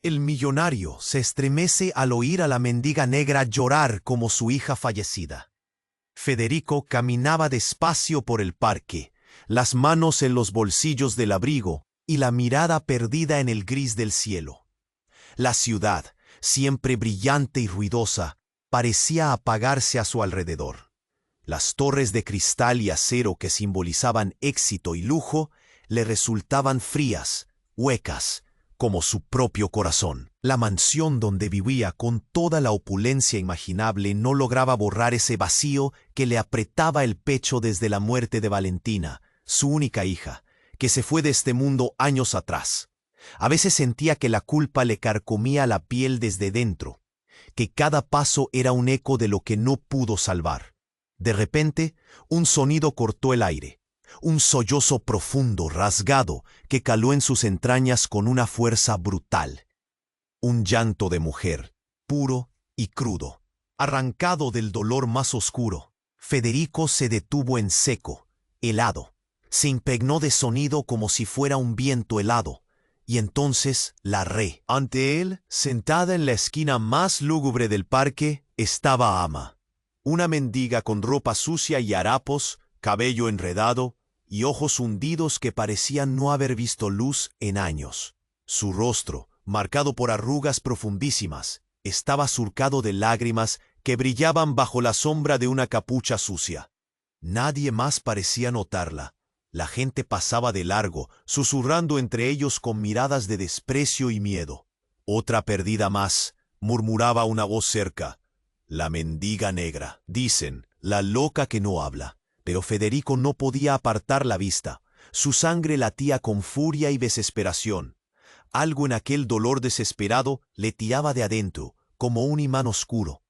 El millonario se estremece al oír a la mendiga negra llorar como su hija fallecida. Federico caminaba despacio por el parque, las manos en los bolsillos del abrigo y la mirada perdida en el gris del cielo. La ciudad, siempre brillante y ruidosa, parecía apagarse a su alrededor. Las torres de cristal y acero que simbolizaban éxito y lujo le resultaban frías, huecas, como su propio corazón. La mansión donde vivía con toda la opulencia imaginable no lograba borrar ese vacío que le apretaba el pecho desde la muerte de Valentina, su única hija, que se fue de este mundo años atrás. A veces sentía que la culpa le carcomía la piel desde dentro, que cada paso era un eco de lo que no pudo salvar. De repente, un sonido cortó el aire. Un sollozo profundo, rasgado, que caló en sus entrañas con una fuerza brutal. Un llanto de mujer, puro y crudo, arrancado del dolor más oscuro. Federico se detuvo en seco, helado. Se impregnó de sonido como si fuera un viento helado. Y entonces la re. Ante él, sentada en la esquina más lúgubre del parque, estaba Ama. Una mendiga con ropa sucia y harapos, cabello enredado, y ojos hundidos que parecían no haber visto luz en años. Su rostro, marcado por arrugas profundísimas, estaba surcado de lágrimas que brillaban bajo la sombra de una capucha sucia. Nadie más parecía notarla. La gente pasaba de largo, susurrando entre ellos con miradas de desprecio y miedo. «Otra perdida más», murmuraba una voz cerca. «La mendiga negra», dicen, «la loca que no habla». Pero Federico no podía apartar la vista. Su sangre latía con furia y desesperación. Algo en aquel dolor desesperado le tiraba de adentro, como un imán oscuro.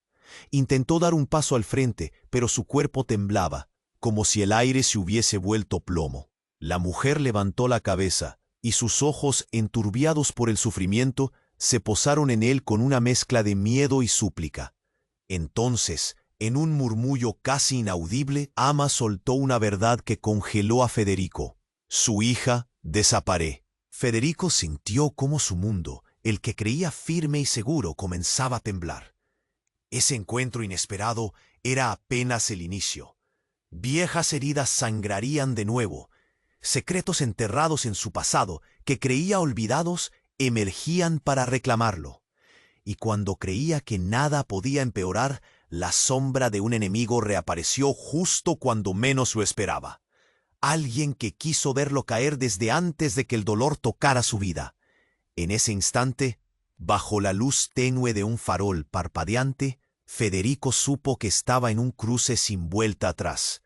Intentó dar un paso al frente, pero su cuerpo temblaba, como si el aire se hubiese vuelto plomo. La mujer levantó la cabeza, y sus ojos, enturbiados por el sufrimiento, se posaron en él con una mezcla de miedo y súplica. Entonces, en un murmullo casi inaudible, Ama soltó una verdad que congeló a Federico. Su hija desaparece. Federico sintió cómo su mundo, el que creía firme y seguro, comenzaba a temblar. Ese encuentro inesperado era apenas el inicio. Viejas heridas sangrarían de nuevo. Secretos enterrados en su pasado, que creía olvidados, emergían para reclamarlo. Y cuando creía que nada podía empeorar, la sombra de un enemigo reapareció justo cuando menos lo esperaba. Alguien que quiso verlo caer desde antes de que el dolor tocara su vida. En ese instante, bajo la luz tenue de un farol parpadeante, Federico supo que estaba en un cruce sin vuelta atrás.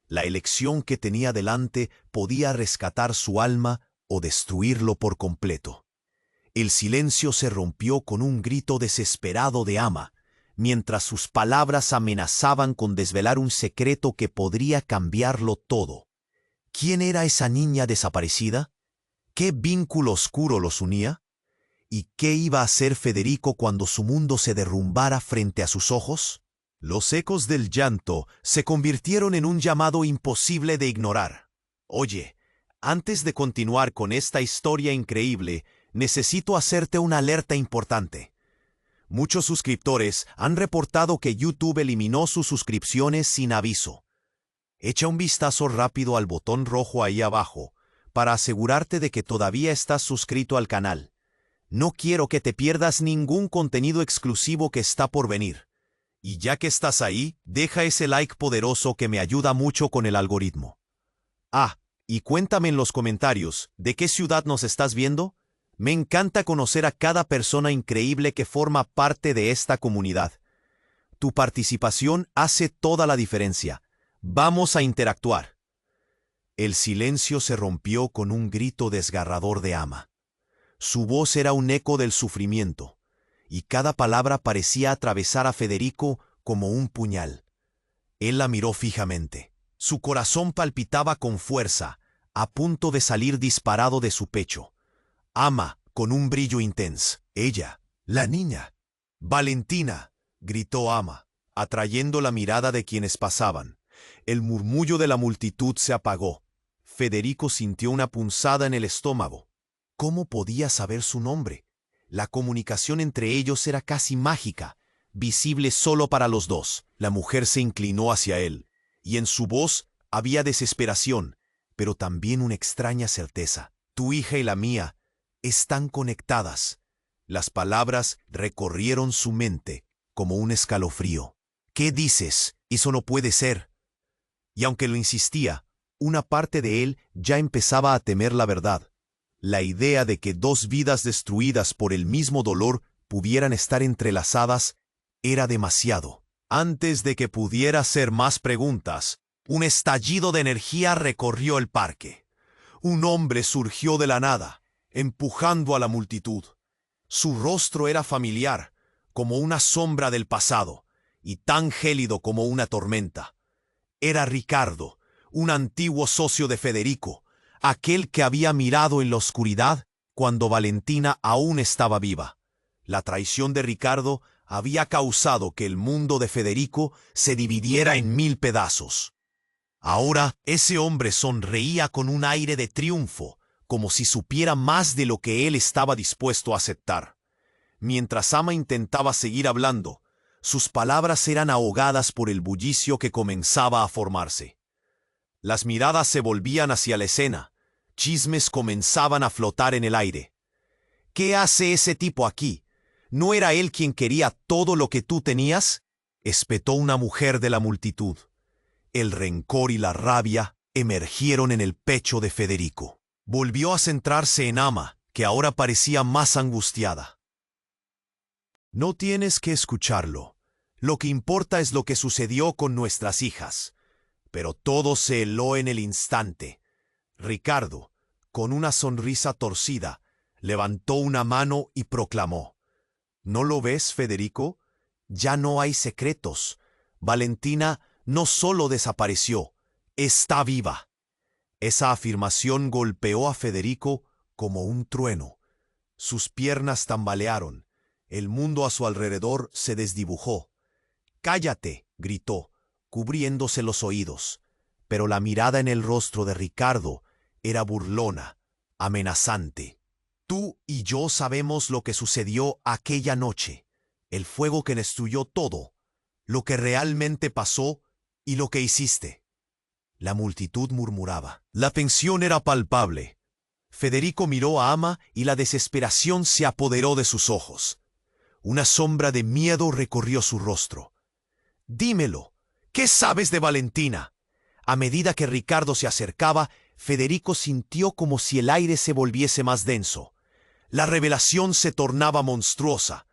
La elección que tenía delante podía rescatar su alma o destruirlo por completo. El silencio se rompió con un grito desesperado de Ama, mientras sus palabras amenazaban con desvelar un secreto que podría cambiarlo todo. ¿Quién era esa niña desaparecida? ¿Qué vínculo oscuro los unía? ¿Y qué iba a hacer Federico cuando su mundo se derrumbara frente a sus ojos? Los ecos del llanto se convirtieron en un llamado imposible de ignorar. «Oye, antes de continuar con esta historia increíble, necesito hacerte una alerta importante». Muchos suscriptores han reportado que YouTube eliminó sus suscripciones sin aviso. Echa un vistazo rápido al botón rojo ahí abajo para asegurarte de que todavía estás suscrito al canal. No quiero que te pierdas ningún contenido exclusivo que está por venir. Y ya que estás ahí, deja ese like poderoso que me ayuda mucho con el algoritmo. Ah, y cuéntame en los comentarios, ¿de qué ciudad nos estás viendo? Me encanta conocer a cada persona increíble que forma parte de esta comunidad. Tu participación hace toda la diferencia. Vamos a interactuar. El silencio se rompió con un grito desgarrador de Ama. Su voz era un eco del sufrimiento, y cada palabra parecía atravesar a Federico como un puñal. Él la miró fijamente. Su corazón palpitaba con fuerza, a punto de salir disparado de su pecho. Ama, con un brillo intenso. Ella, la niña. «Valentina», gritó Ama, atrayendo la mirada de quienes pasaban. El murmullo de la multitud se apagó. Federico sintió una punzada en el estómago. ¿Cómo podía saber su nombre? La comunicación entre ellos era casi mágica, visible solo para los dos. La mujer se inclinó hacia él, y en su voz había desesperación, pero también una extraña certeza. Tu hija y la mía están conectadas. Las palabras recorrieron su mente como un escalofrío. ¿Qué dices? Eso no puede ser. Y aunque lo insistía, una parte de él ya empezaba a temer la verdad. La idea de que dos vidas destruidas por el mismo dolor pudieran estar entrelazadas era demasiado. Antes de que pudiera hacer más preguntas, un estallido de energía recorrió el parque. Un hombre surgió de la nada, empujando a la multitud. Su rostro era familiar, como una sombra del pasado, y tan gélido como una tormenta. Era Ricardo, un antiguo socio de Federico, aquel que había mirado en la oscuridad cuando Valentina aún estaba viva. La traición de Ricardo había causado que el mundo de Federico se dividiera en 1000 pedazos. Ahora ese hombre sonreía con un aire de triunfo, como si supiera más de lo que él estaba dispuesto a aceptar. Mientras Ama intentaba seguir hablando, sus palabras eran ahogadas por el bullicio que comenzaba a formarse. Las miradas se volvían hacia la escena, chismes comenzaban a flotar en el aire. ¿Qué hace ese tipo aquí? ¿No era él quien quería todo lo que tú tenías? Espetó una mujer de la multitud. El rencor y la rabia emergieron en el pecho de Federico. Volvió a centrarse en Ama, que ahora parecía más angustiada. No tienes que escucharlo. Lo que importa es lo que sucedió con nuestras hijas. Pero todo se heló en el instante. Ricardo, con una sonrisa torcida, levantó una mano y proclamó: ¿No lo ves, Federico? Ya no hay secretos. Valentina no solo desapareció, está viva. Esa afirmación golpeó a Federico como un trueno. Sus piernas tambalearon. El mundo a su alrededor se desdibujó. «¡Cállate!», gritó, cubriéndose los oídos. Pero la mirada en el rostro de Ricardo era burlona, amenazante. Tú y yo sabemos lo que sucedió aquella noche, el fuego que destruyó todo, lo que realmente pasó y lo que hiciste. La multitud murmuraba. La tensión era palpable. Federico miró a Ama y la desesperación se apoderó de sus ojos. Una sombra de miedo recorrió su rostro. «Dímelo, ¿qué sabes de Valentina?». A medida que Ricardo se acercaba, Federico sintió como si el aire se volviese más denso. La revelación se tornaba monstruosa.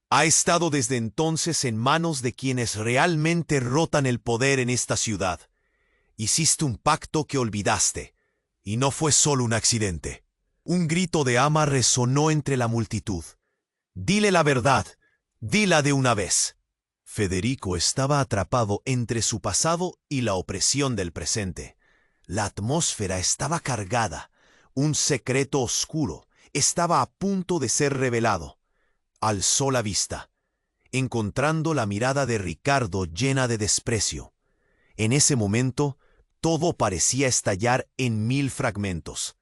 Ha estado desde entonces en manos de quienes realmente rotan el poder en esta ciudad. Hiciste un pacto que olvidaste, y no fue solo un accidente. Un grito de Ama resonó entre la multitud. «Dile la verdad, dila de una vez». Federico estaba atrapado entre su pasado y la opresión del presente. La atmósfera estaba cargada. Un secreto oscuro estaba a punto de ser revelado. Alzó la vista, encontrando la mirada de Ricardo llena de desprecio. En ese momento, todo parecía estallar en 1000 fragmentos.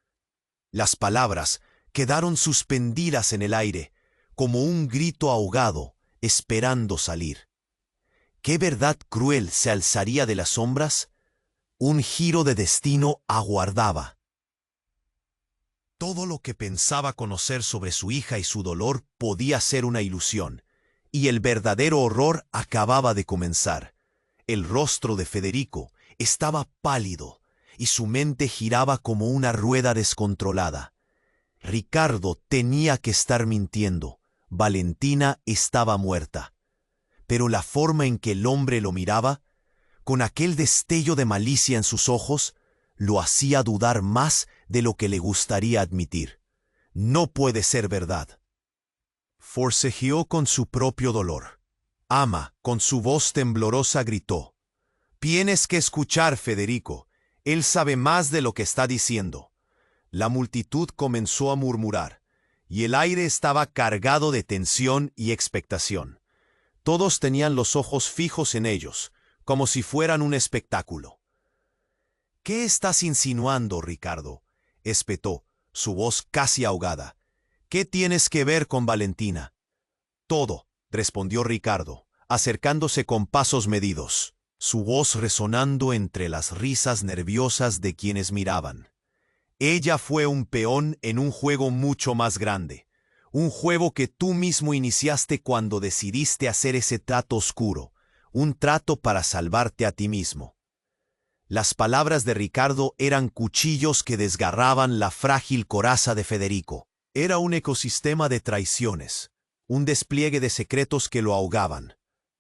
Las palabras quedaron suspendidas en el aire, como un grito ahogado, esperando salir. ¿Qué verdad cruel se alzaría de las sombras? Un giro de destino aguardaba. Todo lo que pensaba conocer sobre su hija y su dolor podía ser una ilusión, y el verdadero horror acababa de comenzar. El rostro de Federico estaba pálido, y su mente giraba como una rueda descontrolada. Ricardo tenía que estar mintiendo. Valentina estaba muerta. Pero la forma en que el hombre lo miraba, con aquel destello de malicia en sus ojos, lo hacía dudar más de lo que le gustaría admitir. No puede ser verdad. Forcejeó con su propio dolor. Ama, con su voz temblorosa, gritó: «Tienes que escuchar, Federico. Él sabe más de lo que está diciendo». La multitud comenzó a murmurar, y el aire estaba cargado de tensión y expectación. Todos tenían los ojos fijos en ellos, como si fueran un espectáculo. «¿Qué estás insinuando, Ricardo?», espetó, su voz casi ahogada. ¿Qué tienes que ver con Valentina? Todo, respondió Ricardo, acercándose con pasos medidos, su voz resonando entre las risas nerviosas de quienes miraban. Ella fue un peón en un juego mucho más grande, un juego que tú mismo iniciaste cuando decidiste hacer ese trato oscuro, un trato para salvarte a ti mismo. Las palabras de Ricardo eran cuchillos que desgarraban la frágil coraza de Federico. Era un ecosistema de traiciones, un despliegue de secretos que lo ahogaban.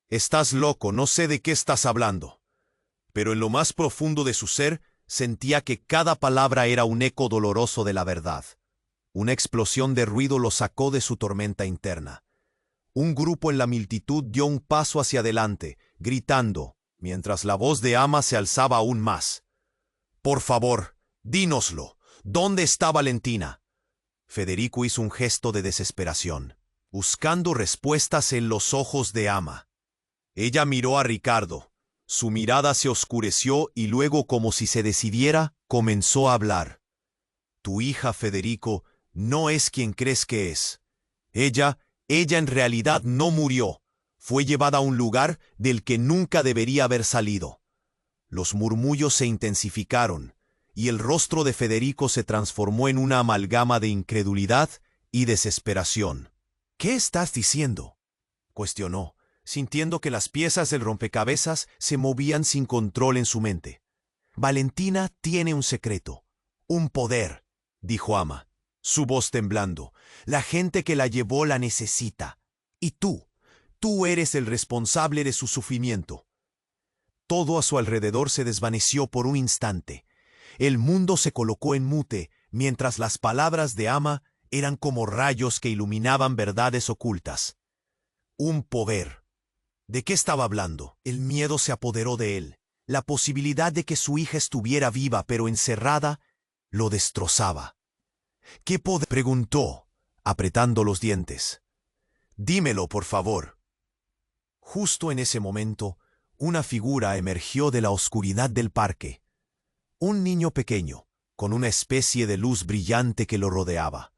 Estás loco, no sé de qué estás hablando. Pero en lo más profundo de su ser, sentía que cada palabra era un eco doloroso de la verdad. Una explosión de ruido lo sacó de su tormenta interna. Un grupo en la multitud dio un paso hacia adelante, gritando, mientras la voz de Ama se alzaba aún más. «Por favor, dínoslo. ¿Dónde está Valentina?» Federico hizo un gesto de desesperación, buscando respuestas en los ojos de Ama. Ella miró a Ricardo. Su mirada se oscureció y luego, como si se decidiera, comenzó a hablar. «Tu hija, Federico, no es quien crees que es. Ella en realidad no murió. Fue llevada a un lugar del que nunca debería haber salido». Los murmullos se intensificaron, y el rostro de Federico se transformó en una amalgama de incredulidad y desesperación. «¿Qué estás diciendo?», cuestionó, sintiendo que las piezas del rompecabezas se movían sin control en su mente. «Valentina tiene un secreto, un poder», dijo Ama, su voz temblando. «La gente que la llevó la necesita. Y tú eres el responsable de su sufrimiento». Todo a su alrededor se desvaneció por un instante. El mundo se colocó en mute, mientras las palabras de Ama eran como rayos que iluminaban verdades ocultas. Un poder. ¿De qué estaba hablando? El miedo se apoderó de él. La posibilidad de que su hija estuviera viva pero encerrada lo destrozaba. ¿Qué poder?, preguntó, apretando los dientes. «Dímelo, por favor». Justo en ese momento, una figura emergió de la oscuridad del parque. Un niño pequeño, con una especie de luz brillante que lo rodeaba.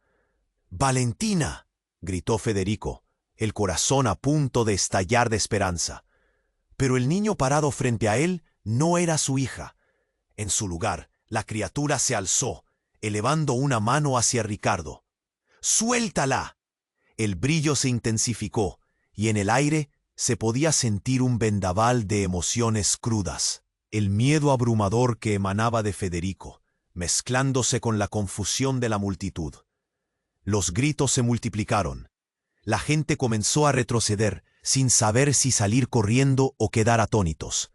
«¡Valentina!», gritó Federico, el corazón a punto de estallar de esperanza. Pero el niño parado frente a él no era su hija. En su lugar, la criatura se alzó, elevando una mano hacia Ricardo. «¡Suéltala!». El brillo se intensificó, y en el aire se podía sentir un vendaval de emociones crudas. El miedo abrumador que emanaba de Federico, mezclándose con la confusión de la multitud. Los gritos se multiplicaron. La gente comenzó a retroceder, sin saber si salir corriendo o quedar atónitos.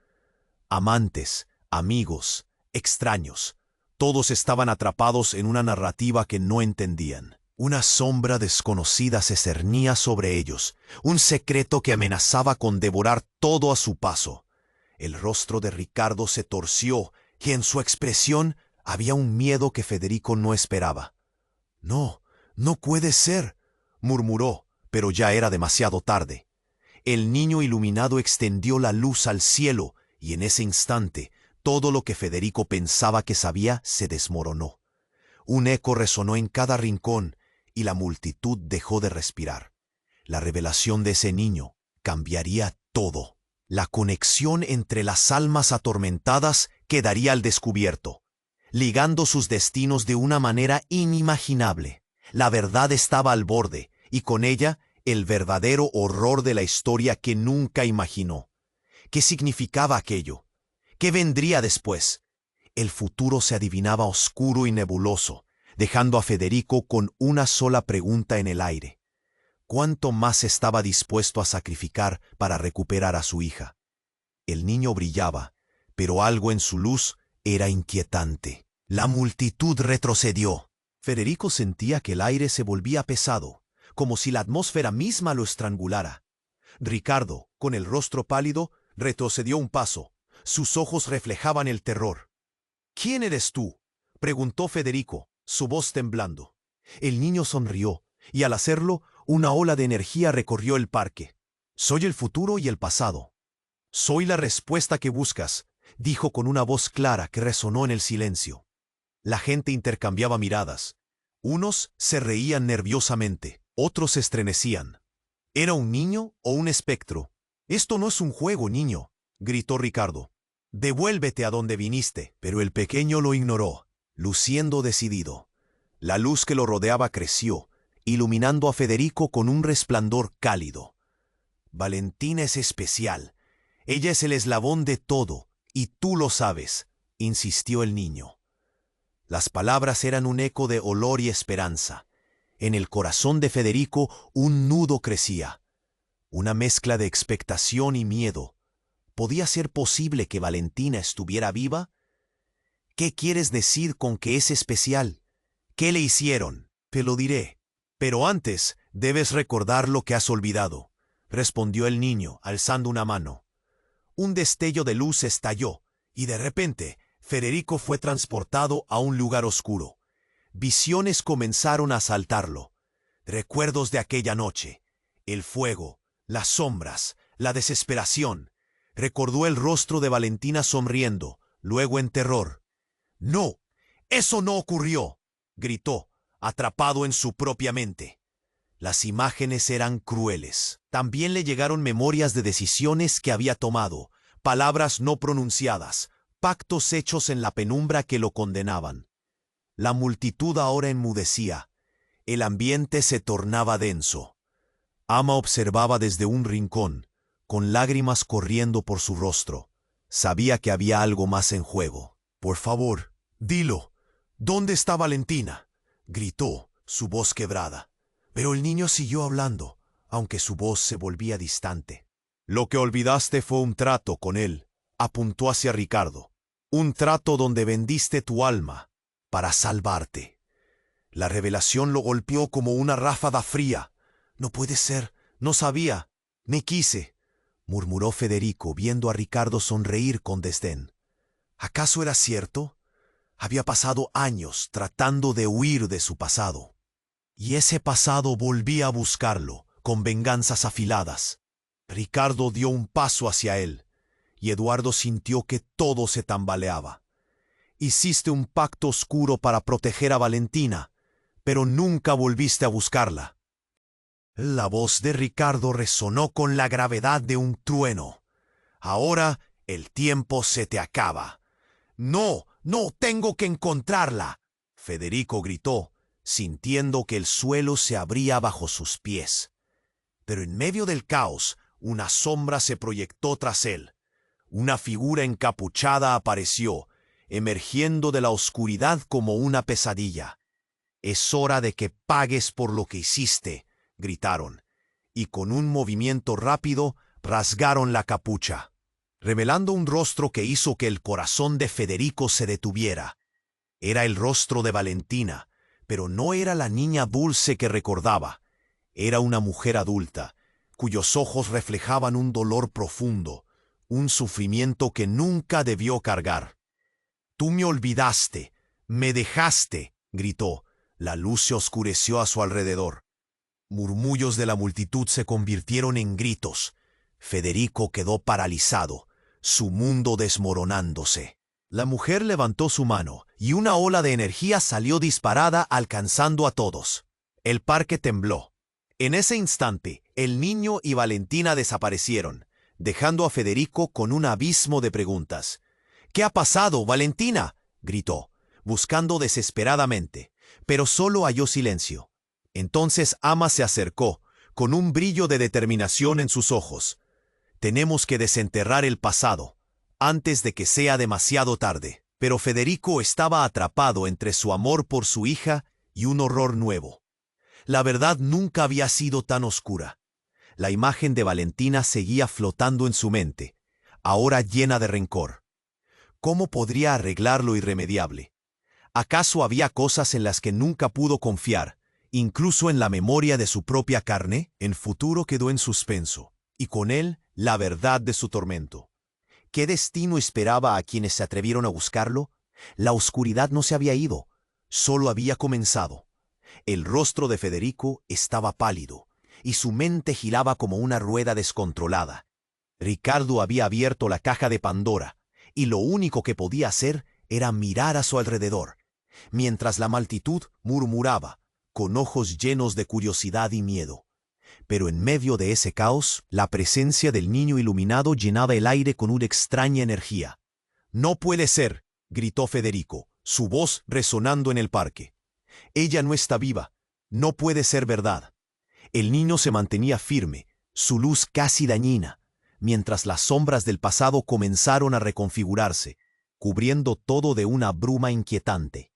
Amantes, amigos, extraños, todos estaban atrapados en una narrativa que no entendían. Una sombra desconocida se cernía sobre ellos, un secreto que amenazaba con devorar todo a su paso. El rostro de Ricardo se torció y en su expresión había un miedo que Federico no esperaba. «No, no puede ser», murmuró, pero ya era demasiado tarde. El niño iluminado extendió la luz al cielo y en ese instante todo lo que Federico pensaba que sabía se desmoronó. Un eco resonó en cada rincón y la multitud dejó de respirar. La revelación de ese niño cambiaría todo. La conexión entre las almas atormentadas quedaría al descubierto, ligando sus destinos de una manera inimaginable. La verdad estaba al borde, y con ella el verdadero horror de la historia que nunca imaginó. ¿Qué significaba aquello? ¿Qué vendría después? El futuro se adivinaba oscuro y nebuloso, dejando a Federico con una sola pregunta en el aire. ¿Cuánto más estaba dispuesto a sacrificar para recuperar a su hija? El niño brillaba, pero algo en su luz era inquietante. La multitud retrocedió. Federico sentía que el aire se volvía pesado, como si la atmósfera misma lo estrangulara. Ricardo, con el rostro pálido, retrocedió un paso. Sus ojos reflejaban el terror. «¿Quién eres tú?», preguntó Federico, su voz temblando. El niño sonrió, y al hacerlo, una ola de energía recorrió el parque. «Soy el futuro y el pasado. Soy la respuesta que buscas», dijo con una voz clara que resonó en el silencio. La gente intercambiaba miradas. Unos se reían nerviosamente, otros se estremecían. ¿Era un niño o un espectro? «Esto no es un juego, niño», gritó Ricardo. «Devuélvete a donde viniste». Pero el pequeño lo ignoró, luciendo decidido. La luz que lo rodeaba creció, iluminando a Federico con un resplandor cálido. «Valentina es especial. Ella es el eslabón de todo, y tú lo sabes», insistió el niño. Las palabras eran un eco de olor y esperanza. En el corazón de Federico un nudo crecía. Una mezcla de expectación y miedo. ¿Podía ser posible que Valentina estuviera viva? ¿Qué quieres decir con que es especial? ¿Qué le hicieron? Te lo diré. Pero antes debes recordar lo que has olvidado, respondió el niño, alzando una mano. Un destello de luz estalló, y de repente Federico fue transportado a un lugar oscuro. Visiones comenzaron a asaltarlo. Recuerdos de aquella noche, el fuego, las sombras, la desesperación. Recordó el rostro de Valentina sonriendo, luego en terror. «¡No! ¡Eso no ocurrió!», gritó, atrapado en su propia mente. Las imágenes eran crueles. También le llegaron memorias de decisiones que había tomado, palabras no pronunciadas, pactos hechos en la penumbra que lo condenaban. La multitud ahora enmudecía. El ambiente se tornaba denso. Ama observaba desde un rincón, con lágrimas corriendo por su rostro. Sabía que había algo más en juego. «Por favor, dilo. ¿Dónde está Valentina?», gritó, su voz quebrada. Pero el niño siguió hablando, aunque su voz se volvía distante. «Lo que olvidaste fue un trato con él», apuntó hacia Ricardo. «Un trato donde vendiste tu alma para salvarte». La revelación lo golpeó como una ráfaga fría. «No puede ser, no sabía, me quise», murmuró Federico, viendo a Ricardo sonreír con desdén. ¿Acaso era cierto? Había pasado años tratando de huir de su pasado. Y ese pasado volvía a buscarlo, con venganzas afiladas. Ricardo dio un paso hacia él, y Eduardo sintió que todo se tambaleaba. «Hiciste un pacto oscuro para proteger a Valentina, pero nunca volviste a buscarla». La voz de Ricardo resonó con la gravedad de un trueno. «Ahora el tiempo se te acaba». «No, no, tengo que encontrarla», Federico gritó, sintiendo que el suelo se abría bajo sus pies. Pero en medio del caos, una sombra se proyectó tras él. Una figura encapuchada apareció, emergiendo de la oscuridad como una pesadilla. «Es hora de que pagues por lo que hiciste», gritaron, y con un movimiento rápido rasgaron la capucha, revelando un rostro que hizo que el corazón de Federico se detuviera. Era el rostro de Valentina, pero no era la niña dulce que recordaba. Era una mujer adulta, cuyos ojos reflejaban un dolor profundo, un sufrimiento que nunca debió cargar. «Tú me olvidaste, me dejaste», gritó. La luz se oscureció a su alrededor. Murmullos de la multitud se convirtieron en gritos. Federico quedó paralizado, su mundo desmoronándose. La mujer levantó su mano, y una ola de energía salió disparada alcanzando a todos. El parque tembló. En ese instante, el niño y Valentina desaparecieron, dejando a Federico con un abismo de preguntas. «¿Qué ha pasado, Valentina?», gritó, buscando desesperadamente, pero solo halló silencio. Entonces Ama se acercó, con un brillo de determinación en sus ojos. «Tenemos que desenterrar el pasado, antes de que sea demasiado tarde». Pero Federico estaba atrapado entre su amor por su hija y un horror nuevo. La verdad nunca había sido tan oscura. La imagen de Valentina seguía flotando en su mente, ahora llena de rencor. ¿Cómo podría arreglar lo irremediable? ¿Acaso había cosas en las que nunca pudo confiar, incluso en la memoria de su propia carne? El futuro quedó en suspenso, y con él la verdad de su tormento. ¿Qué destino esperaba a quienes se atrevieron a buscarlo? La oscuridad no se había ido, solo había comenzado. El rostro de Federico estaba pálido, y su mente giraba como una rueda descontrolada. Ricardo había abierto la caja de Pandora, y lo único que podía hacer era mirar a su alrededor. mientras la multitud murmuraba, con ojos llenos de curiosidad y miedo. Pero en medio de ese caos, la presencia del niño iluminado llenaba el aire con una extraña energía. «No puede ser», gritó Federico, su voz resonando en el parque. «Ella no está viva. No puede ser verdad». El niño se mantenía firme, su luz casi dañina, mientras las sombras del pasado comenzaron a reconfigurarse, cubriendo todo de una bruma inquietante.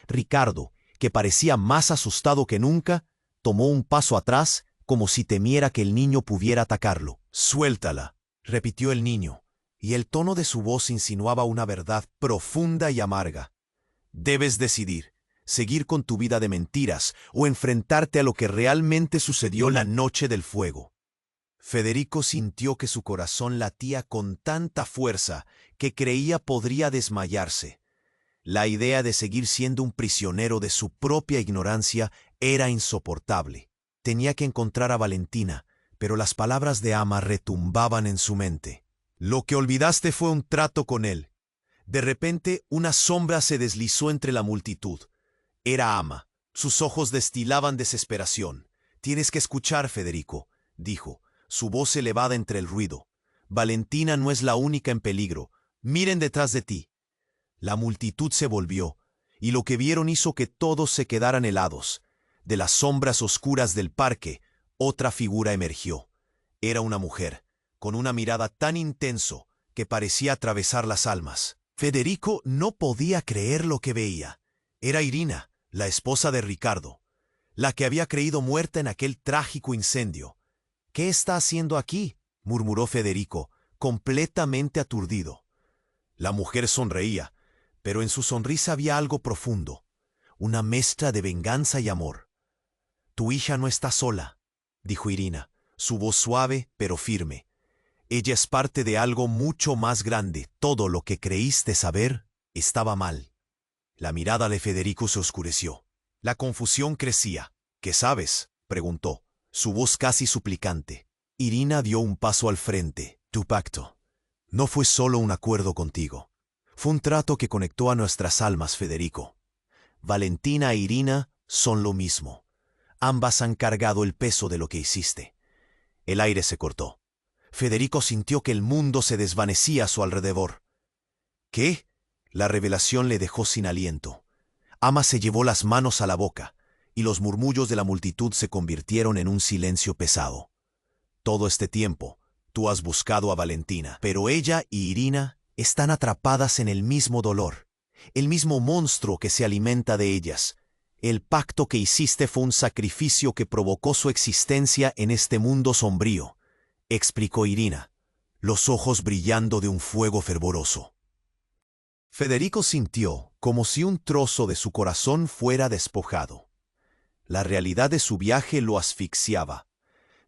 Ricardo, que parecía más asustado que nunca, tomó un paso atrás como si temiera que el niño pudiera atacarlo. «Suéltala», repitió el niño, y el tono de su voz insinuaba una verdad profunda y amarga. «Debes decidir, seguir con tu vida de mentiras o enfrentarte a lo que realmente sucedió la noche del fuego». Federico sintió que su corazón latía con tanta fuerza que creía podría desmayarse. La idea de seguir siendo un prisionero de su propia ignorancia era insoportable. Tenía que encontrar a Valentina, pero las palabras de Ama retumbaban en su mente. «Lo que olvidaste fue un trato con él». De repente, una sombra se deslizó entre la multitud. Era Ama. Sus ojos destilaban desesperación. «Tienes que escuchar, Federico», dijo, su voz elevada entre el ruido. «Valentina no es la única en peligro. Miren detrás de ti». La multitud se volvió, y lo que vieron hizo que todos se quedaran helados. De las sombras oscuras del parque, otra figura emergió. Era una mujer, con una mirada tan intenso que parecía atravesar las almas. Federico no podía creer lo que veía. Era Irina, la esposa de Ricardo, la que había creído muerta en aquel trágico incendio. «¿Qué está haciendo aquí?», murmuró Federico, completamente aturdido. La mujer sonreía, pero en su sonrisa había algo profundo, una mezcla de venganza y amor. «Tu hija no está sola», dijo Irina, su voz suave pero firme. «Ella es parte de algo mucho más grande. Todo lo que creíste saber estaba mal». La mirada de Federico se oscureció. La confusión crecía. «¿Qué sabes?», preguntó, su voz casi suplicante. Irina dio un paso al frente. «Tu pacto no fue solo un acuerdo contigo. Fue un trato que conectó a nuestras almas, Federico. Valentina e Irina son lo mismo. Ambas han cargado el peso de lo que hiciste». El aire se cortó. Federico sintió que el mundo se desvanecía a su alrededor. «¿Qué?». La revelación le dejó sin aliento. Ama se llevó las manos a la boca, y los murmullos de la multitud se convirtieron en un silencio pesado. «Todo este tiempo, tú has buscado a Valentina, pero ella y Irina están atrapadas en el mismo dolor, el mismo monstruo que se alimenta de ellas. El pacto que hiciste fue un sacrificio que provocó su existencia en este mundo sombrío», explicó Irina, los ojos brillando de un fuego fervoroso. Federico sintió como si un trozo de su corazón fuera despojado. La realidad de su viaje lo asfixiaba.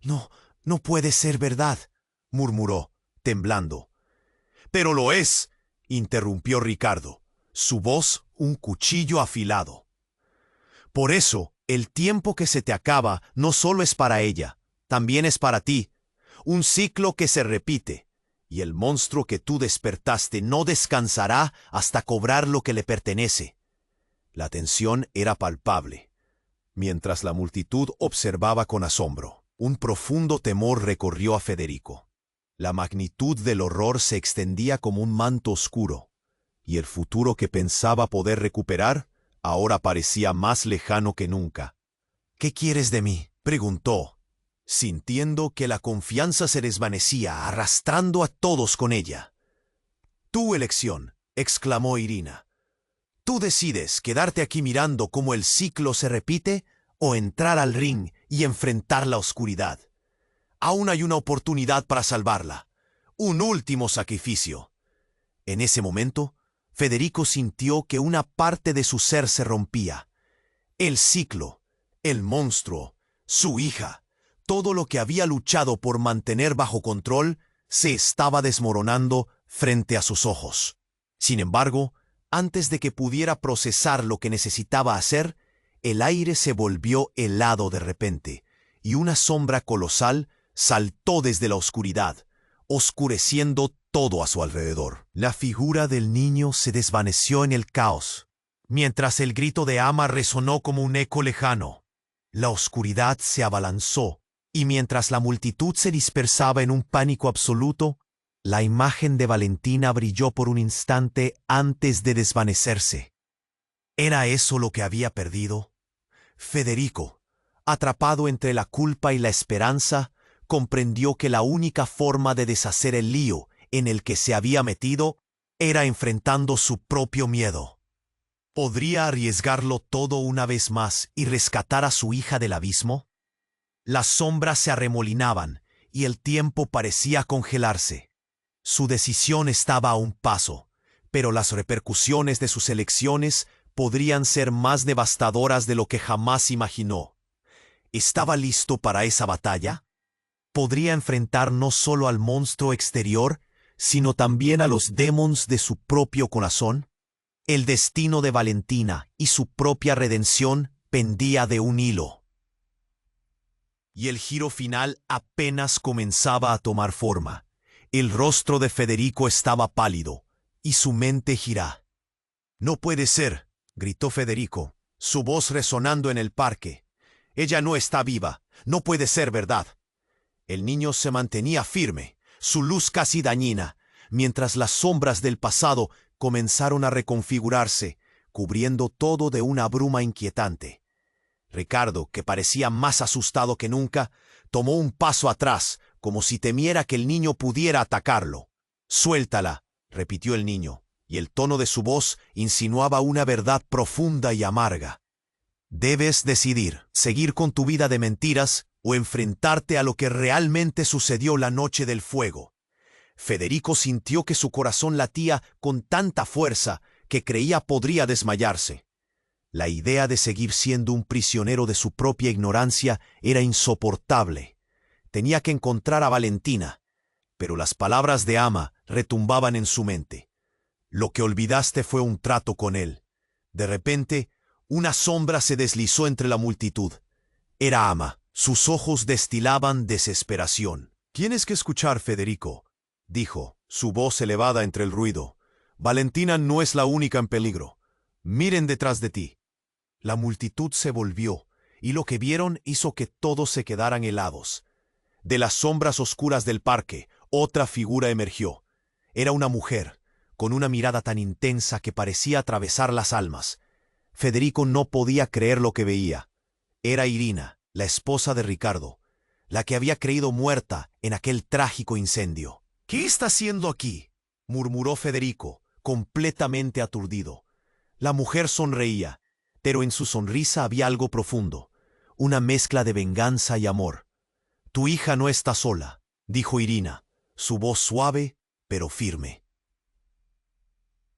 No puede ser verdad», murmuró, temblando. «Pero lo es», interrumpió Ricardo, su voz un cuchillo afilado. «Por eso, el tiempo que se te acaba no solo es para ella, también es para ti. Un ciclo que se repite, y el monstruo que tú despertaste no descansará hasta cobrar lo que le pertenece». La tensión era palpable. Mientras la multitud observaba con asombro, un profundo temor recorrió a Federico. La magnitud del horror se extendía como un manto oscuro, y el futuro que pensaba poder recuperar ahora parecía más lejano que nunca. «¿Qué quieres de mí?», preguntó, sintiendo que la confianza se desvanecía, arrastrando a todos con ella. «Tu elección», exclamó Irina. «Tú decides quedarte aquí mirando cómo el ciclo se repite o entrar al ring y enfrentar la oscuridad. Aún hay una oportunidad para salvarla. Un último sacrificio». En ese momento, Federico sintió que una parte de su ser se rompía. El ciclo, el monstruo, su hija, todo lo que había luchado por mantener bajo control, se estaba desmoronando frente a sus ojos. Sin embargo, antes de que pudiera procesar lo que necesitaba hacer, el aire se volvió helado de repente, y una sombra colosal saltó desde la oscuridad, oscureciendo todo a su alrededor. La figura del niño se desvaneció en el caos, mientras el grito de Ama resonó como un eco lejano. La oscuridad se abalanzó, y mientras la multitud se dispersaba en un pánico absoluto, la imagen de Valentina brilló por un instante antes de desvanecerse. ¿Era eso lo que había perdido? Federico, atrapado entre la culpa y la esperanza, comprendió que la única forma de deshacer el lío en el que se había metido era enfrentando su propio miedo. ¿Podría arriesgarlo todo una vez más y rescatar a su hija del abismo? Las sombras se arremolinaban y el tiempo parecía congelarse. Su decisión estaba a un paso, pero las repercusiones de sus elecciones podrían ser más devastadoras de lo que jamás imaginó. ¿Estaba listo para esa batalla? ¿Podría enfrentar no solo al monstruo exterior, sino también a los demonios de su propio corazón? El destino de Valentina y su propia redención pendía de un hilo. Y el giro final apenas comenzaba a tomar forma. El rostro de Federico estaba pálido, y su mente giraba. «No puede ser», gritó Federico, su voz resonando en el parque. «Ella no está viva. No puede ser verdad». El niño se mantenía firme, su luz casi dañina, mientras las sombras del pasado comenzaron a reconfigurarse, cubriendo todo de una bruma inquietante. Ricardo, que parecía más asustado que nunca, tomó un paso atrás, como si temiera que el niño pudiera atacarlo. «Suéltala», repitió el niño, y el tono de su voz insinuaba una verdad profunda y amarga. «Debes decidir, seguir con tu vida de mentiras o enfrentarte a lo que realmente sucedió la noche del fuego». Federico sintió que su corazón latía con tanta fuerza que creía podría desmayarse. La idea de seguir siendo un prisionero de su propia ignorancia era insoportable. Tenía que encontrar a Valentina, pero las palabras de Ama retumbaban en su mente. «Lo que olvidaste fue un trato con él». De repente, una sombra se deslizó entre la multitud. Era Ama. Sus ojos destilaban desesperación. «Tienes que escuchar, Federico», dijo, su voz elevada entre el ruido. «Valentina no es la única en peligro. Miren detrás de ti». La multitud se volvió, y lo que vieron hizo que todos se quedaran helados. De las sombras oscuras del parque, otra figura emergió. Era una mujer, con una mirada tan intensa que parecía atravesar las almas. Federico no podía creer lo que veía. Era Irina, la esposa de Ricardo, la que había creído muerta en aquel trágico incendio. «¿Qué está haciendo aquí?», murmuró Federico, completamente aturdido. La mujer sonreía, pero en su sonrisa había algo profundo, una mezcla de venganza y amor. «Tu hija no está sola», dijo Irina, su voz suave pero firme.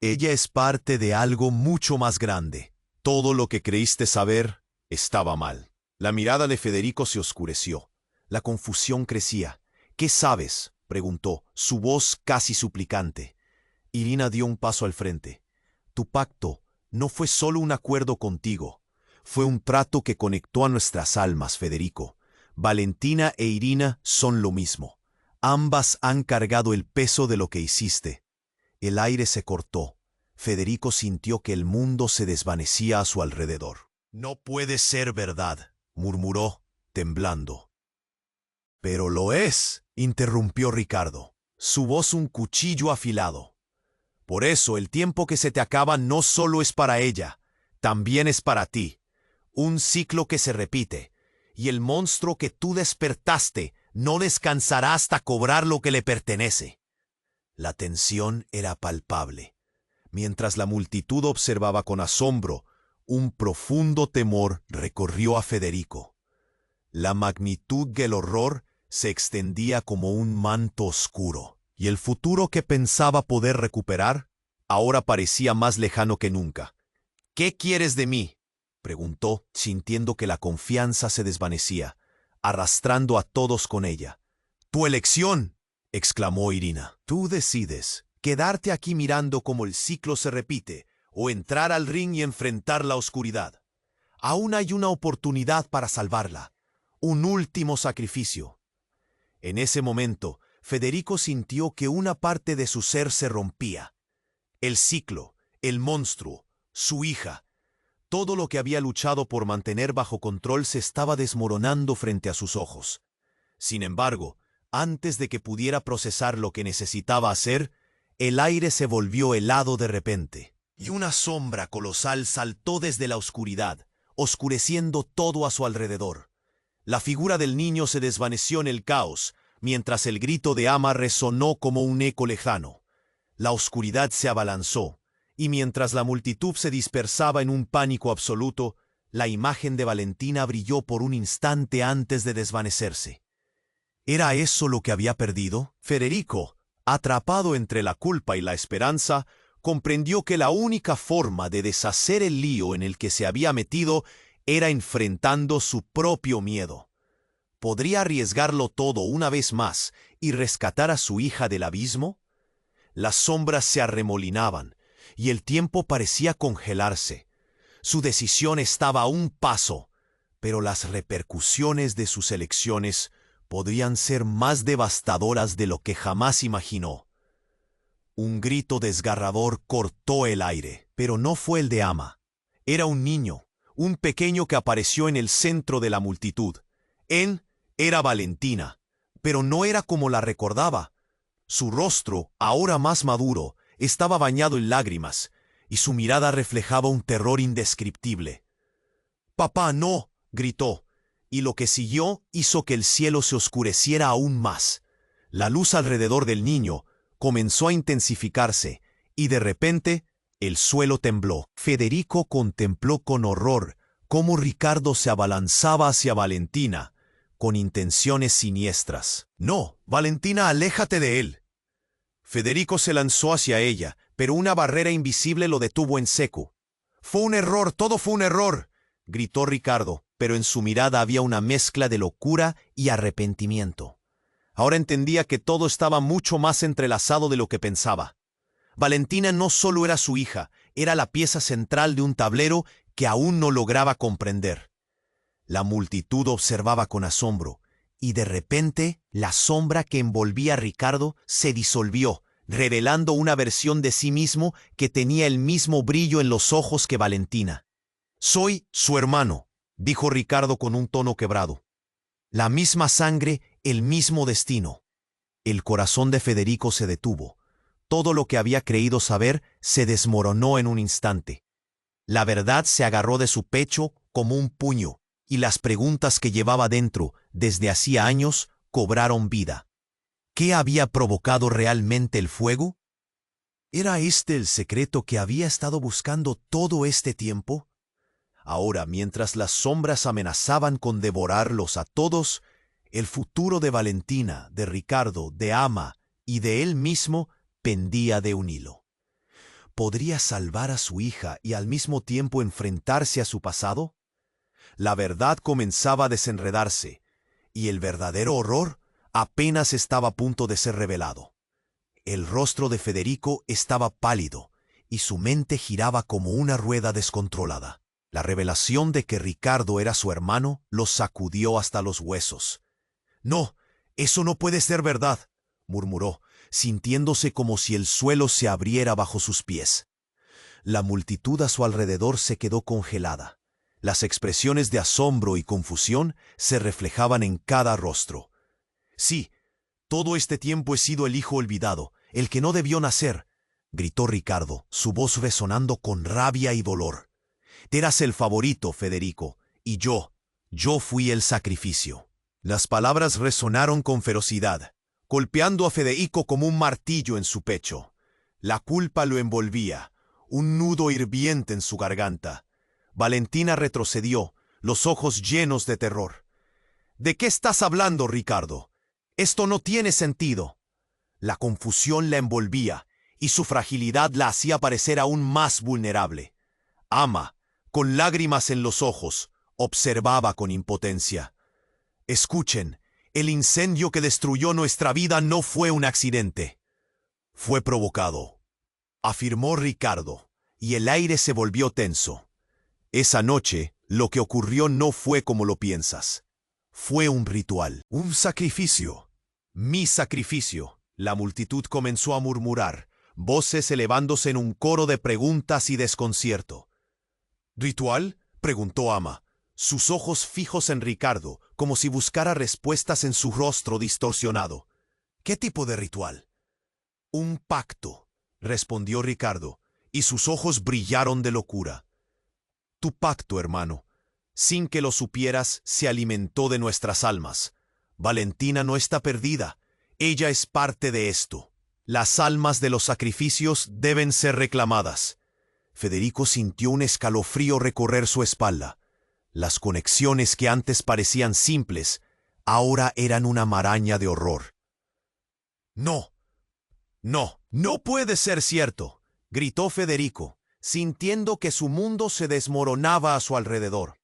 «Ella es parte de algo mucho más grande. Todo lo que creíste saber estaba mal». La mirada de Federico se oscureció. La confusión crecía. «¿Qué sabes?», preguntó, su voz casi suplicante. Irina dio un paso al frente. «Tu pacto no fue solo un acuerdo contigo. Fue un trato que conectó a nuestras almas, Federico. Valentina e Irina son lo mismo. Ambas han cargado el peso de lo que hiciste». El aire se cortó. Federico sintió que el mundo se desvanecía a su alrededor. «No puede ser verdad», murmuró, temblando. «Pero lo es», interrumpió Ricardo, su voz un cuchillo afilado. «Por eso el tiempo que se te acaba no solo es para ella, también es para ti. Un ciclo que se repite, y el monstruo que tú despertaste no descansará hasta cobrar lo que le pertenece». La tensión era palpable. Mientras la multitud observaba con asombro, un profundo temor recorrió a Federico. La magnitud del horror se extendía como un manto oscuro, y el futuro que pensaba poder recuperar ahora parecía más lejano que nunca. «¿Qué quieres de mí?», preguntó, sintiendo que la confianza se desvanecía, arrastrando a todos con ella. «Tu elección», exclamó Irina. «Tú decides, quedarte aquí mirando cómo el ciclo se repite, o entrar al ring y enfrentar la oscuridad. Aún hay una oportunidad para salvarla, un último sacrificio». En ese momento, Federico sintió que una parte de su ser se rompía. El ciclo, el monstruo, Su hija. Todo lo que había luchado por mantener bajo control se estaba desmoronando frente a sus ojos. Sin embargo, antes de que pudiera procesar lo que necesitaba hacer, el aire se volvió helado de repente, y una sombra colosal saltó desde la oscuridad, oscureciendo todo a su alrededor. La figura del niño se desvaneció en el caos, mientras el grito de Ama resonó como un eco lejano. La oscuridad se abalanzó, y mientras la multitud se dispersaba en un pánico absoluto, la imagen de Valentina brilló por un instante antes de desvanecerse. ¿Era eso lo que había perdido? Federico, atrapado entre la culpa y la esperanza, comprendió que la única forma de deshacer el lío en el que se había metido era enfrentando su propio miedo. ¿Podría arriesgarlo todo una vez más y rescatar a su hija del abismo? Las sombras se arremolinaban, y el tiempo parecía congelarse. Su decisión estaba a un paso, pero las repercusiones de sus elecciones podrían ser más devastadoras de lo que jamás imaginó. Un grito desgarrador cortó el aire, pero no fue el de Ama. Era un niño, un pequeño que apareció en el centro de la multitud. Él era Valentina, pero no era como la recordaba. Su rostro, ahora más maduro, estaba bañado en lágrimas, y su mirada reflejaba un terror indescriptible. «¡Papá, no!», gritó, y lo que siguió hizo que el cielo se oscureciera aún más. La luz alrededor del niño comenzó a intensificarse, y de repente el suelo tembló. Federico contempló con horror cómo Ricardo se abalanzaba hacia Valentina, con intenciones siniestras. «No, Valentina, aléjate de él». Federico se lanzó hacia ella, pero una barrera invisible lo detuvo en seco. «Fue un error, todo fue un error», gritó Ricardo, pero en su mirada había una mezcla de locura y arrepentimiento. Ahora entendía que todo estaba mucho más entrelazado de lo que pensaba. Valentina no solo era su hija, era la pieza central de un tablero que aún no lograba comprender. La multitud observaba con asombro, y de repente la sombra que envolvía a Ricardo se disolvió, revelando una versión de sí mismo que tenía el mismo brillo en los ojos que Valentina. «Soy su hermano», dijo Ricardo con un tono quebrado. «La misma sangre, el mismo destino». El corazón de Federico se detuvo. Todo lo que había creído saber se desmoronó en un instante. La verdad se agarró de su pecho como un puño, y las preguntas que llevaba dentro desde hacía años cobraron vida. ¿Qué había provocado realmente el fuego? ¿Era este el secreto que había estado buscando todo este tiempo? Ahora, mientras las sombras amenazaban con devorarlos a todos, el futuro de Valentina, de Ricardo, de Ama y de él mismo pendía de un hilo. ¿Podría salvar a su hija y al mismo tiempo enfrentarse a su pasado? La verdad comenzaba a desenredarse, y el verdadero horror apenas estaba a punto de ser revelado. El rostro de Federico estaba pálido, y su mente giraba como una rueda descontrolada. La revelación de que Ricardo era su hermano lo sacudió hasta los huesos. «No, eso no puede ser verdad», murmuró, sintiéndose como si el suelo se abriera bajo sus pies. La multitud a su alrededor se quedó congelada. Las expresiones de asombro y confusión se reflejaban en cada rostro. «Sí, todo este tiempo he sido el hijo olvidado, el que no debió nacer», gritó Ricardo, su voz resonando con rabia y dolor. «Eras el favorito, Federico, y yo fui el sacrificio». Las palabras resonaron con ferocidad, golpeando a Federico como un martillo en su pecho. La culpa lo envolvía, un nudo hirviente en su garganta. Valentina retrocedió, los ojos llenos de terror. «¿De qué estás hablando, Ricardo? Esto no tiene sentido». La confusión la envolvía, y su fragilidad la hacía parecer aún más vulnerable. Ama, con lágrimas en los ojos, observaba con impotencia. «Escuchen, el incendio que destruyó nuestra vida no fue un accidente. Fue provocado», afirmó Ricardo, y el aire se volvió tenso. Esa noche, lo que ocurrió no fue como lo piensas. Fue un ritual, un sacrificio. «Mi sacrificio», la multitud comenzó a murmurar, voces elevándose en un coro de preguntas y desconcierto. ¿Ritual?, preguntó Ama, sus ojos fijos en Ricardo, como si buscara respuestas en su rostro distorsionado. ¿Qué tipo de ritual? Un pacto, respondió Ricardo, y sus ojos brillaron de locura. Tu pacto, hermano, sin que lo supieras, se alimentó de nuestras almas. Valentina no está perdida, ella es parte de esto. Las almas de los sacrificios deben ser reclamadas. Federico sintió un escalofrío recorrer su espalda. Las conexiones que antes parecían simples, ahora eran una maraña de horror. No, no puede ser cierto, gritó Federico, sintiendo que su mundo se desmoronaba a su alrededor.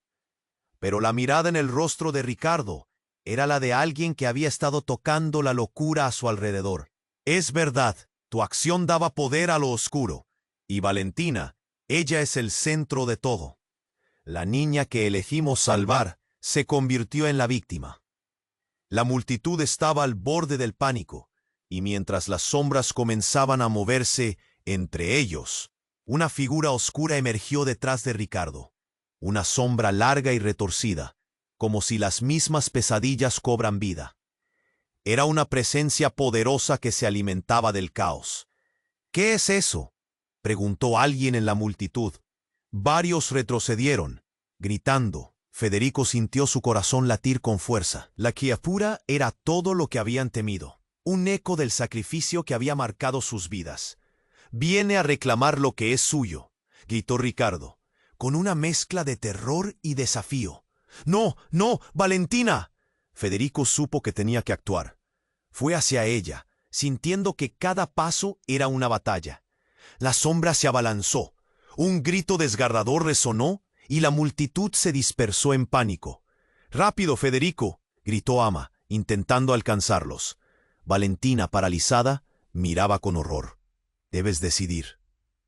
Pero la mirada en el rostro de Ricardo era la de alguien que había estado tocando la locura a su alrededor. Es verdad, tu acción daba poder a lo oscuro, y Valentina, ella es el centro de todo. La niña que elegimos salvar se convirtió en la víctima. La multitud estaba al borde del pánico, y mientras las sombras comenzaban a moverse entre ellos, una figura oscura emergió detrás de Ricardo. Una sombra larga y retorcida, como si las mismas pesadillas cobran vida. Era una presencia poderosa que se alimentaba del caos. ¿Qué es eso?, preguntó alguien en la multitud. Varios retrocedieron, gritando. Federico sintió su corazón latir con fuerza. La criatura era todo lo que habían temido, un eco del sacrificio que había marcado sus vidas. «Viene a reclamar lo que es suyo», gritó Ricardo, con una mezcla de terror y desafío. «¡No, no, Valentina!». Federico supo que tenía que actuar. Fue hacia ella, sintiendo que cada paso era una batalla. La sombra se abalanzó, un grito desgarrador resonó y la multitud se dispersó en pánico. «¡Rápido, Federico!», gritó Ama, intentando alcanzarlos. Valentina, paralizada, miraba con horror. «Debes decidir.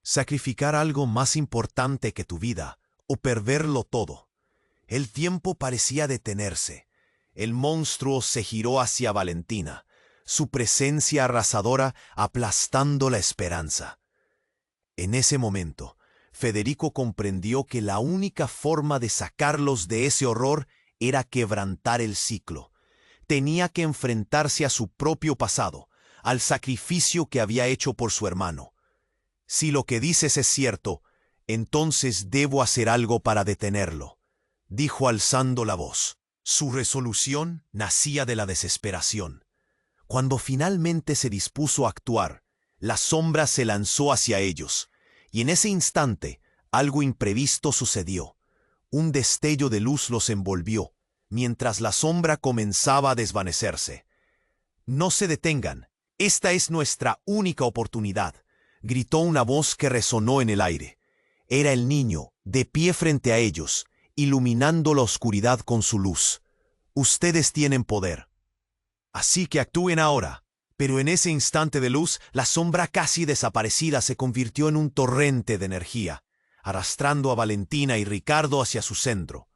Sacrificar algo más importante que tu vida o perderlo todo». El tiempo parecía detenerse. El monstruo se giró hacia Valentina, su presencia arrasadora aplastando la esperanza. En ese momento, Federico comprendió que la única forma de sacarlos de ese horror era quebrantar el ciclo. Tenía que enfrentarse a su propio pasado, al sacrificio que había hecho por su hermano. «Si lo que dices es cierto, entonces debo hacer algo para detenerlo», dijo alzando la voz. Su resolución nacía de la desesperación. Cuando finalmente se dispuso a actuar, la sombra se lanzó hacia ellos, y en ese instante algo imprevisto sucedió. Un destello de luz los envolvió, mientras la sombra comenzaba a desvanecerse. «No se detengan, esta es nuestra única oportunidad», gritó una voz que resonó en el aire. Era el niño, de pie frente a ellos, iluminando la oscuridad con su luz. «Ustedes tienen poder. Así que actúen ahora». Pero en ese instante de luz, la sombra casi desaparecida se convirtió en un torrente de energía, arrastrando a Valentina y Ricardo hacia su centro.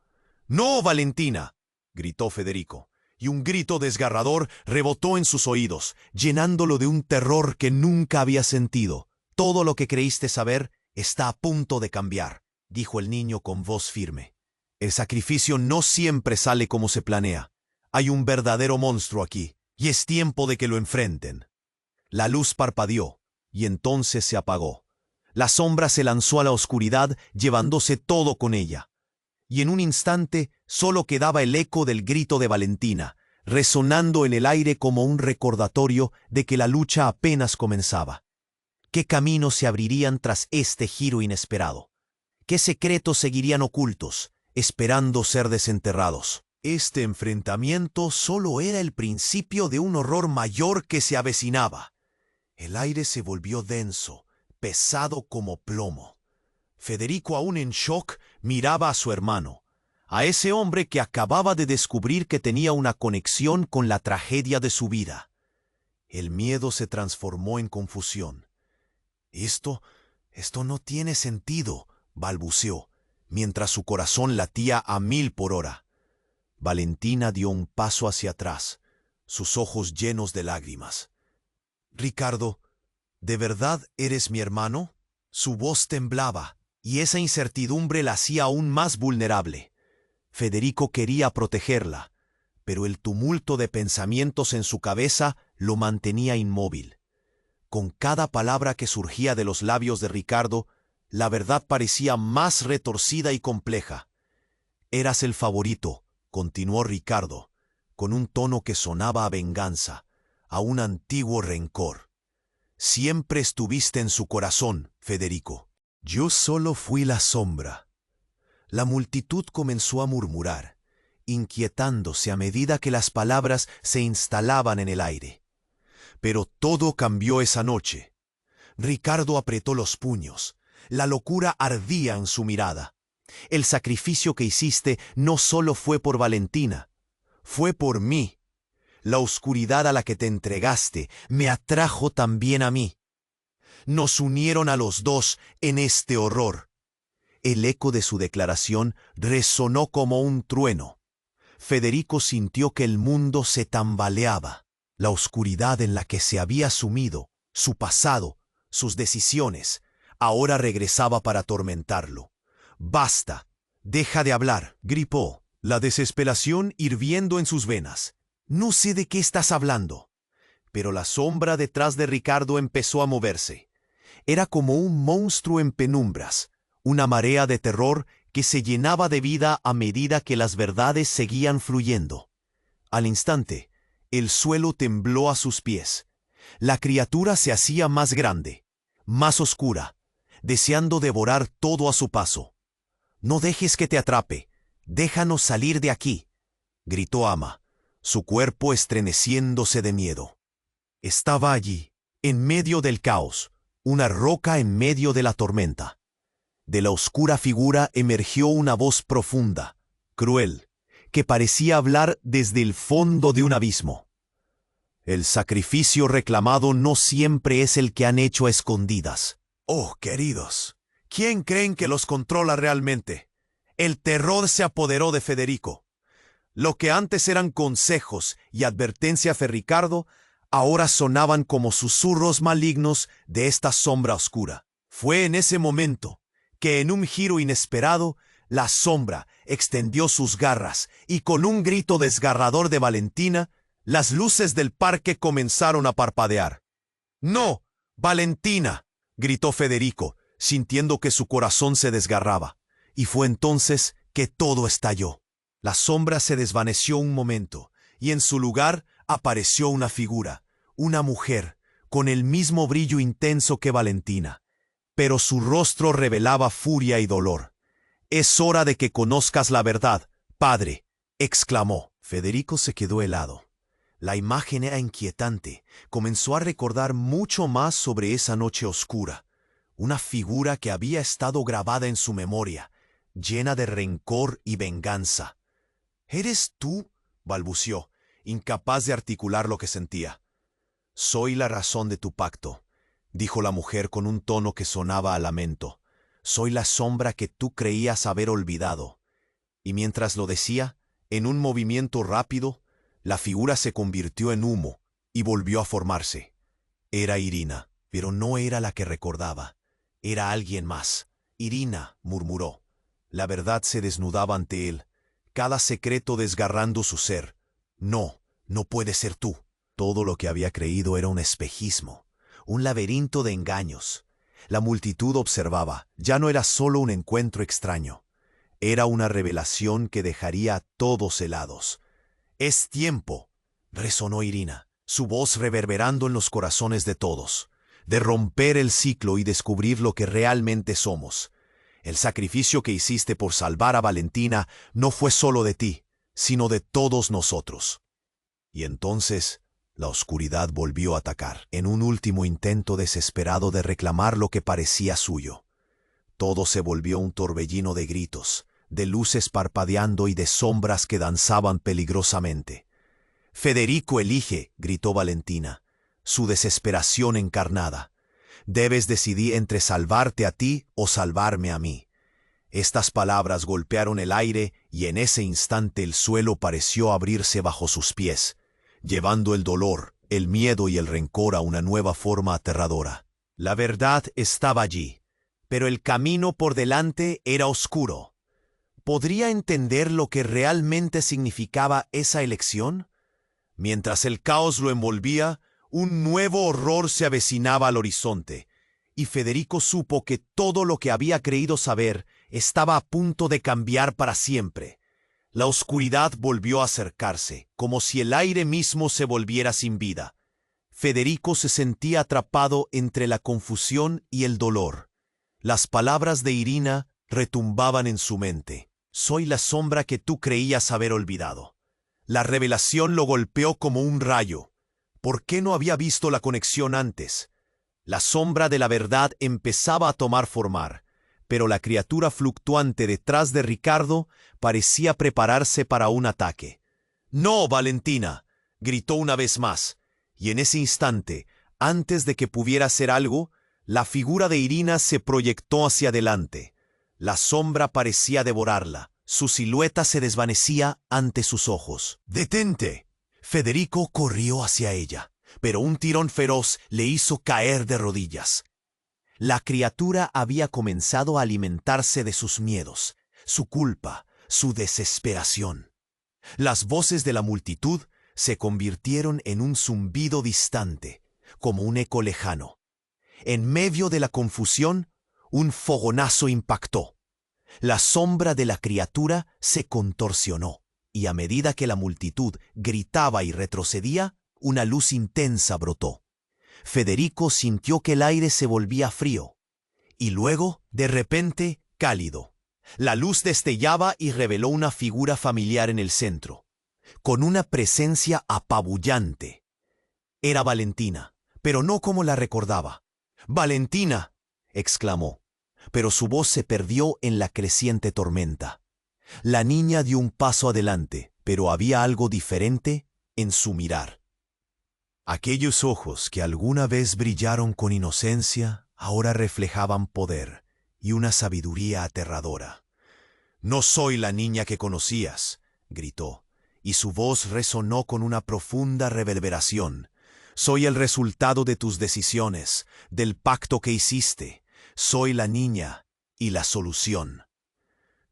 «¡No, Valentina!», gritó Federico, y un grito desgarrador rebotó en sus oídos, llenándolo de un terror que nunca había sentido. «Todo lo que creíste saber está a punto de cambiar», dijo el niño con voz firme. «El sacrificio no siempre sale como se planea. Hay un verdadero monstruo aquí, y es tiempo de que lo enfrenten». La luz parpadeó, y entonces se apagó. La sombra se lanzó a la oscuridad, llevándose todo con ella. Y en un instante solo quedaba el eco del grito de Valentina, resonando en el aire como un recordatorio de que la lucha apenas comenzaba. ¿Qué caminos se abrirían tras este giro inesperado? ¿Qué secretos seguirían ocultos, esperando ser desenterrados? Este enfrentamiento solo era el principio de un horror mayor que se avecinaba. El aire se volvió denso, pesado como plomo. Federico, aún en shock, miraba a su hermano, a ese hombre que acababa de descubrir que tenía una conexión con la tragedia de su vida. El miedo se transformó en confusión. Esto no tiene sentido», balbuceó, mientras su corazón latía a 1000 por hora. Valentina dio un paso hacia atrás, sus ojos llenos de lágrimas. «Ricardo, ¿De verdad eres mi hermano? Su voz temblaba, y esa incertidumbre la hacía aún más vulnerable. Federico quería protegerla, pero el tumulto de pensamientos en su cabeza lo mantenía inmóvil. Con cada palabra que surgía de los labios de Ricardo, la verdad parecía más retorcida y compleja. «Eras el favorito», continuó Ricardo, con un tono que sonaba a venganza, a un antiguo rencor. «Siempre estuviste en su corazón, Federico. Yo solo fui la sombra». La multitud comenzó a murmurar, inquietándose a medida que las palabras se instalaban en el aire. Pero todo cambió esa noche. Ricardo apretó los puños. La locura ardía en su mirada. El sacrificio que hiciste no solo fue por Valentina, fue por mí. La oscuridad a la que te entregaste me atrajo también a mí. Nos unieron a los dos en este horror. El eco de su declaración resonó como un trueno. Federico sintió que el mundo se tambaleaba. La oscuridad en la que se había sumido, su pasado, sus decisiones, ahora regresaba para atormentarlo. «Basta, deja de hablar», gritó, la desesperación hirviendo en sus venas. «No sé de qué estás hablando». Pero la sombra detrás de Ricardo empezó a moverse. Era como un monstruo en penumbras, una marea de terror que se llenaba de vida a medida que las verdades seguían fluyendo. Al instante, el suelo tembló a sus pies. La criatura se hacía más grande, más oscura, deseando devorar todo a su paso. «No dejes que te atrape. Déjanos salir de aquí», gritó Ama, su cuerpo estremeciéndose de miedo. Estaba allí, en medio del caos, una roca en medio de la tormenta. De la oscura figura emergió una voz profunda, cruel, que parecía hablar desde el fondo de un abismo. «El sacrificio reclamado no siempre es el que han hecho a escondidas». «Oh, queridos, ¿quién creen que los controla realmente?» El terror se apoderó de Federico. Lo que antes eran consejos y advertencias de Ricardo, ahora sonaban como susurros malignos de esta sombra oscura. Fue en ese momento que, en un giro inesperado, la sombra extendió sus garras y con un grito desgarrador de Valentina, las luces del parque comenzaron a parpadear. «¡No, Valentina!», gritó Federico, sintiendo que su corazón se desgarraba. Y fue entonces que todo estalló. La sombra se desvaneció un momento, y en su lugar apareció una figura, una mujer, con el mismo brillo intenso que Valentina. Pero su rostro revelaba furia y dolor. «Es hora de que conozcas la verdad, padre», exclamó. Federico se quedó helado. La imagen era inquietante. Comenzó a recordar mucho más sobre esa noche oscura. Una figura que había estado grabada en su memoria, llena de rencor y venganza. «¿Eres tú?», balbuceó, incapaz de articular lo que sentía. «Soy la razón de tu pacto», dijo la mujer con un tono que sonaba a lamento. «Soy la sombra que tú creías haber olvidado». Y mientras lo decía, en un movimiento rápido, la figura se convirtió en humo y volvió a formarse. Era Irina, pero no era la que recordaba. Era alguien más. «Irina», murmuró. La verdad se desnudaba ante él, cada secreto desgarrando su ser. «No, no puede ser tú». Todo lo que había creído era un espejismo, un laberinto de engaños. La multitud observaba. Ya no era solo un encuentro extraño. Era una revelación que dejaría a todos helados. «Es tiempo», resonó Irina, su voz reverberando en los corazones de todos, «de romper el ciclo y descubrir lo que realmente somos. El sacrificio que hiciste por salvar a Valentina no fue solo de ti, sino de todos nosotros». Y entonces la oscuridad volvió a atacar, en un último intento desesperado de reclamar lo que parecía suyo. Todo se volvió un torbellino de gritos, de luces parpadeando y de sombras que danzaban peligrosamente. «Federico elige», gritó Valentina, su desesperación encarnada. «Debes decidir entre salvarte a ti o salvarme a mí». Estas palabras golpearon el aire y en ese instante el suelo pareció abrirse bajo sus pies, llevando el dolor, el miedo y el rencor a una nueva forma aterradora. La verdad estaba allí, pero el camino por delante era oscuro. ¿Podría entender lo que realmente significaba esa elección? Mientras el caos lo envolvía, un nuevo horror se avecinaba al horizonte, y Federico supo que todo lo que había creído saber estaba a punto de cambiar para siempre. La oscuridad volvió a acercarse, como si el aire mismo se volviera sin vida. Federico se sentía atrapado entre la confusión y el dolor. Las palabras de Irina retumbaban en su mente. Soy la sombra que tú creías haber olvidado. La revelación lo golpeó como un rayo. ¿Por qué no había visto la conexión antes? La sombra de la verdad empezaba a tomar forma, pero la criatura fluctuante detrás de Ricardo parecía prepararse para un ataque. «¡No, Valentina!», gritó una vez más, y en ese instante, antes de que pudiera hacer algo, la figura de Irina se proyectó hacia adelante. La sombra parecía devorarla. Su silueta se desvanecía ante sus ojos. «¡Detente!». Federico corrió hacia ella, pero un tirón feroz le hizo caer de rodillas. La criatura había comenzado a alimentarse de sus miedos, su culpa, su desesperación. Las voces de la multitud se convirtieron en un zumbido distante, como un eco lejano. En medio de la confusión, un fogonazo impactó. La sombra de la criatura se contorsionó, y a medida que la multitud gritaba y retrocedía, una luz intensa brotó. Federico sintió que el aire se volvía frío, y luego, de repente, cálido. La luz destellaba y reveló una figura familiar en el centro, con una presencia apabullante. Era Valentina, pero no como la recordaba. «¡Valentina!», exclamó, pero su voz se perdió en la creciente tormenta. La niña dio un paso adelante, pero había algo diferente en su mirar. Aquellos ojos que alguna vez brillaron con inocencia, ahora reflejaban poder y una sabiduría aterradora. «No soy la niña que conocías», gritó, y su voz resonó con una profunda reverberación. «Soy el resultado de tus decisiones, del pacto que hiciste. Soy la niña y la solución».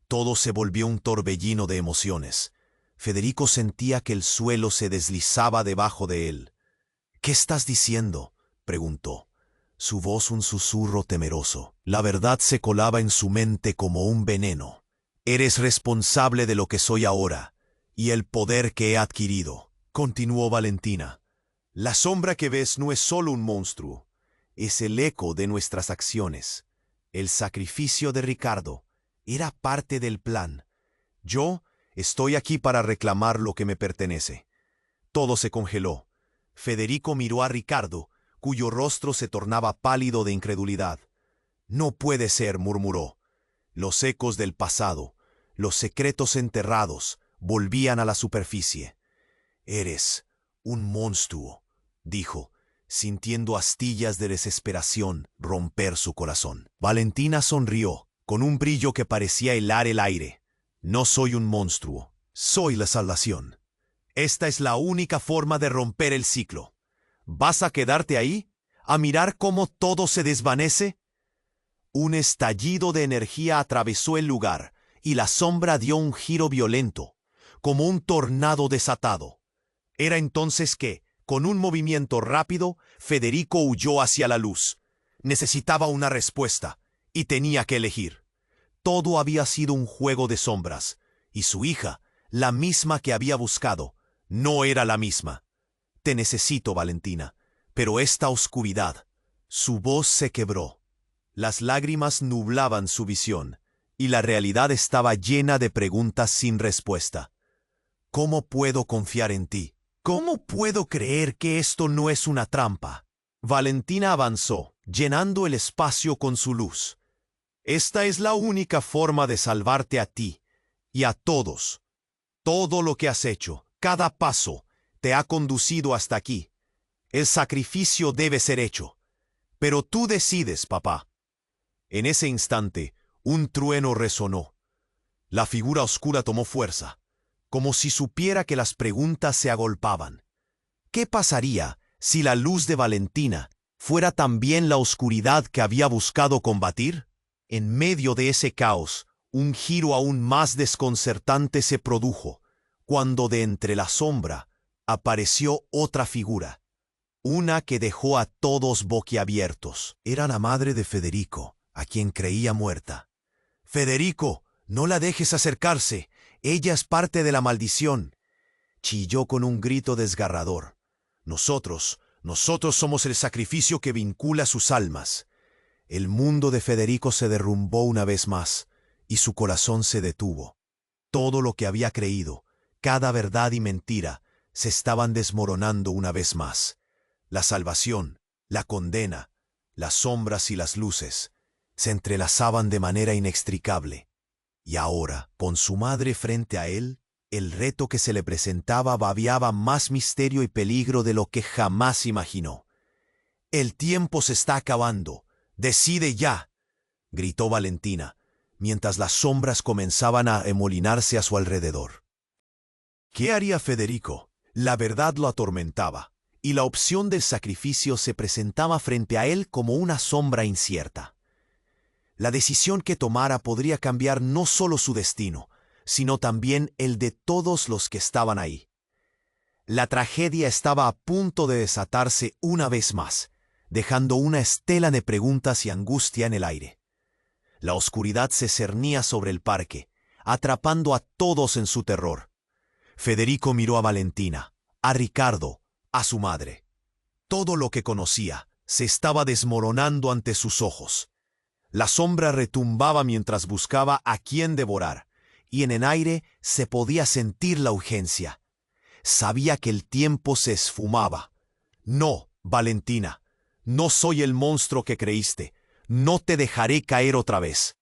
Todo se volvió un torbellino de emociones. Federico sentía que el suelo se deslizaba debajo de él. «¿Qué estás diciendo?», preguntó. Su voz un susurro temeroso. La verdad se colaba en su mente como un veneno. «Eres responsable de lo que soy ahora y el poder que he adquirido», continuó Valentina. «La sombra que ves no es solo un monstruo, es el eco de nuestras acciones. El sacrificio de Ricardo era parte del plan. Yo estoy aquí para reclamar lo que me pertenece». Todo se congeló. Federico miró a Ricardo, cuyo rostro se tornaba pálido de incredulidad. «No puede ser», murmuró. Los ecos del pasado, los secretos enterrados, volvían a la superficie. «Eres un monstruo», dijo, sintiendo astillas de desesperación romper su corazón. Valentina sonrió, con un brillo que parecía helar el aire. «No soy un monstruo, soy la salvación. Esta es la única forma de romper el ciclo. ¿Vas a quedarte ahí, a mirar cómo todo se desvanece?». Un estallido de energía atravesó el lugar, y la sombra dio un giro violento, como un tornado desatado. Era entonces que, con un movimiento rápido, Federico huyó hacia la luz. Necesitaba una respuesta, y tenía que elegir. Todo había sido un juego de sombras, y su hija, la misma que había buscado, no era la misma. «Te necesito, Valentina, pero esta oscuridad». Su voz se quebró. Las lágrimas nublaban su visión, y la realidad estaba llena de preguntas sin respuesta. «¿Cómo puedo confiar en ti? ¿Cómo puedo creer que esto no es una trampa?». Valentina avanzó, llenando el espacio con su luz. «Esta es la única forma de salvarte a ti y a todos. Todo lo que has hecho, cada paso, te ha conducido hasta aquí. El sacrificio debe ser hecho. Pero tú decides, papá». En ese instante, un trueno resonó. La figura oscura tomó fuerza, como si supiera que las preguntas se agolpaban. ¿Qué pasaría si la luz de Valentina fuera también la oscuridad que había buscado combatir? En medio de ese caos, un giro aún más desconcertante se produjo, cuando de entre la sombra apareció otra figura, una que dejó a todos boquiabiertos. Era la madre de Federico, a quien creía muerta. «Federico, no la dejes acercarse, ella es parte de la maldición», chilló con un grito desgarrador. Nosotros somos el sacrificio que vincula sus almas». El mundo de Federico se derrumbó una vez más, y su corazón se detuvo. Todo lo que había creído, cada verdad y mentira, se estaban desmoronando una vez más. La salvación, la condena, las sombras y las luces, se entrelazaban de manera inextricable. Y ahora, con su madre frente a él, el reto que se le presentaba babiaba más misterio y peligro de lo que jamás imaginó. «El tiempo se está acabando. ¡Decide ya!», gritó Valentina, mientras las sombras comenzaban a emolinarse a su alrededor. ¿Qué haría Federico? La verdad lo atormentaba, y la opción del sacrificio se presentaba frente a él como una sombra incierta. La decisión que tomara podría cambiar no solo su destino, sino también el de todos los que estaban ahí. La tragedia estaba a punto de desatarse una vez más, dejando una estela de preguntas y angustia en el aire. La oscuridad se cernía sobre el parque, atrapando a todos en su terror. Federico miró a Valentina, a Ricardo, a su madre. Todo lo que conocía se estaba desmoronando ante sus ojos. La sombra retumbaba mientras buscaba a quién devorar, y en el aire se podía sentir la urgencia. Sabía que el tiempo se esfumaba. «No, Valentina, no soy el monstruo que creíste. No te dejaré caer otra vez».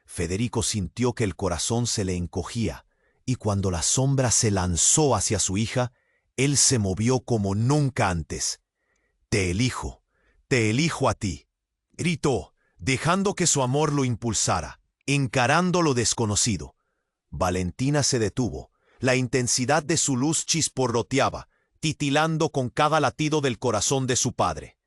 Federico sintió que el corazón se le encogía, y cuando la sombra se lanzó hacia su hija, él se movió como nunca antes. Te elijo a ti», gritó, dejando que su amor lo impulsara, encarando lo desconocido. Valentina se detuvo. La intensidad de su luz chisporroteaba, titilando con cada latido del corazón de su padre.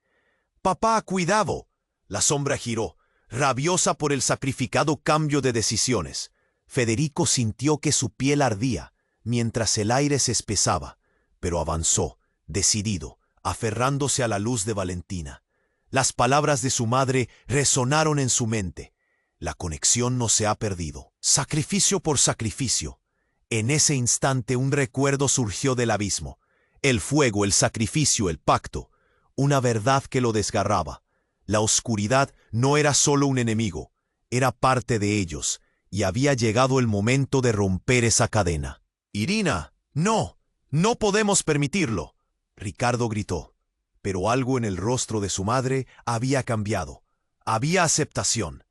«Papá, cuidado». La sombra giró, rabiosa por el sacrificado cambio de decisiones. Federico sintió que su piel ardía, mientras el aire se espesaba, pero avanzó, decidido, aferrándose a la luz de Valentina. Las palabras de su madre resonaron en su mente. La conexión no se ha perdido. Sacrificio por sacrificio. En ese instante un recuerdo surgió del abismo. El fuego, el sacrificio, el pacto. Una verdad que lo desgarraba. La oscuridad no era solo un enemigo, era parte de ellos, y había llegado el momento de romper esa cadena. «Irina, no, no podemos permitirlo», Ricardo gritó. Pero algo en el rostro de su madre había cambiado. Había aceptación.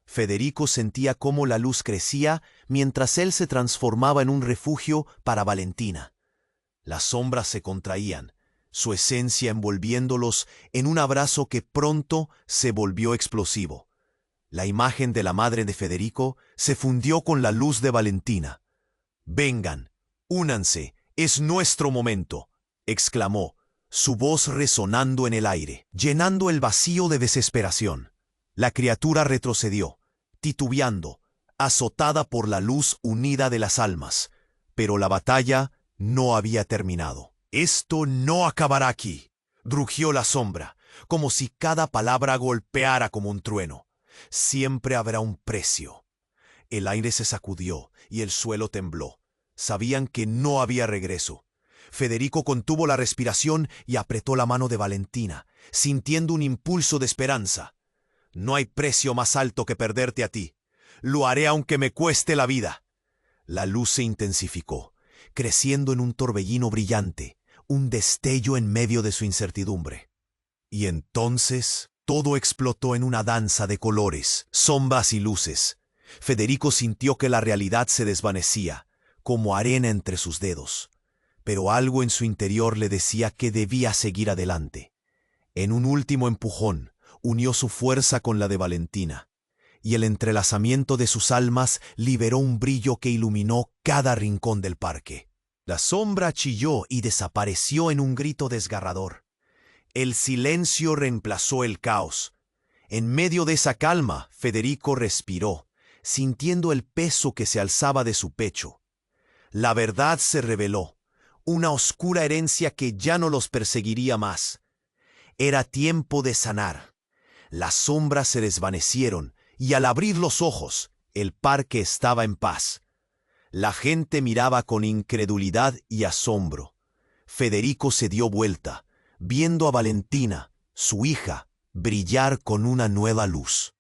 Federico sentía cómo la luz crecía mientras él se transformaba en un refugio para Valentina. Las sombras se contraían, su esencia envolviéndolos en un abrazo que pronto se volvió explosivo. La imagen de la madre de Federico se fundió con la luz de Valentina. «Vengan, únanse, es nuestro momento», exclamó, su voz resonando en el aire, llenando el vacío de desesperación. La criatura retrocedió, titubeando, azotada por la luz unida de las almas, pero la batalla no había terminado. «Esto no acabará aquí», rugió la sombra, como si cada palabra golpeara como un trueno. «Siempre habrá un precio». El aire se sacudió y el suelo tembló. Sabían que no había regreso. Federico contuvo la respiración y apretó la mano de Valentina, sintiendo un impulso de esperanza. «No hay precio más alto que perderte a ti. Lo haré aunque me cueste la vida». La luz se intensificó, creciendo en un torbellino brillante, un destello en medio de su incertidumbre. Y entonces todo explotó en una danza de colores, sombras y luces. Federico sintió que la realidad se desvanecía, como arena entre sus dedos. Pero algo en su interior le decía que debía seguir adelante. En un último empujón, unió su fuerza con la de Valentina, y el entrelazamiento de sus almas liberó un brillo que iluminó cada rincón del parque. La sombra chilló y desapareció en un grito desgarrador. El silencio reemplazó el caos. En medio de esa calma, Federico respiró, sintiendo el peso que se alzaba de su pecho. La verdad se reveló, una oscura herencia que ya no los perseguiría más. Era tiempo de sanar. Las sombras se desvanecieron y al abrir los ojos, el parque estaba en paz. La gente miraba con incredulidad y asombro. Federico se dio vuelta, viendo a Valentina, su hija, brillar con una nueva luz.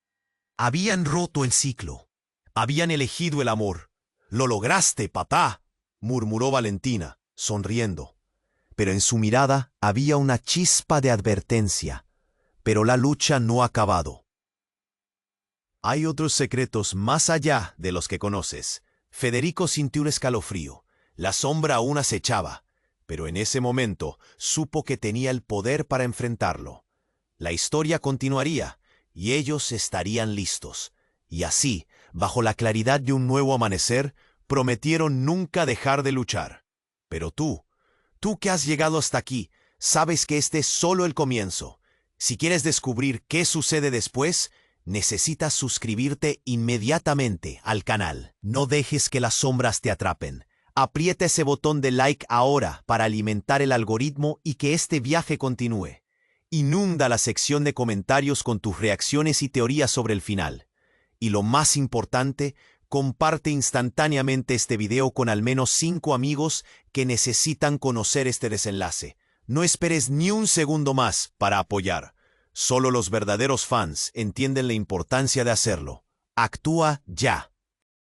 Habían roto el ciclo. Habían elegido el amor. «Lo lograste, papá», murmuró Valentina, sonriendo. Pero en su mirada había una chispa de advertencia. Pero la lucha no ha acabado. Hay otros secretos más allá de los que conoces. Federico sintió un escalofrío. La sombra aún acechaba, pero en ese momento supo que tenía el poder para enfrentarlo. La historia continuaría, y ellos estarían listos. Y así, bajo la claridad de un nuevo amanecer, prometieron nunca dejar de luchar. Pero tú que has llegado hasta aquí, sabes que este es solo el comienzo. Si quieres descubrir qué sucede después, necesitas suscribirte inmediatamente al canal. No dejes que las sombras te atrapen. Aprieta ese botón de like ahora para alimentar el algoritmo y que este viaje continúe. Inunda la sección de comentarios con tus reacciones y teorías sobre el final. Y lo más importante, comparte instantáneamente este video con al menos 5 amigos que necesitan conocer este desenlace. No esperes ni un segundo más para apoyar. Solo los verdaderos fans entienden la importancia de hacerlo. Actúa ya.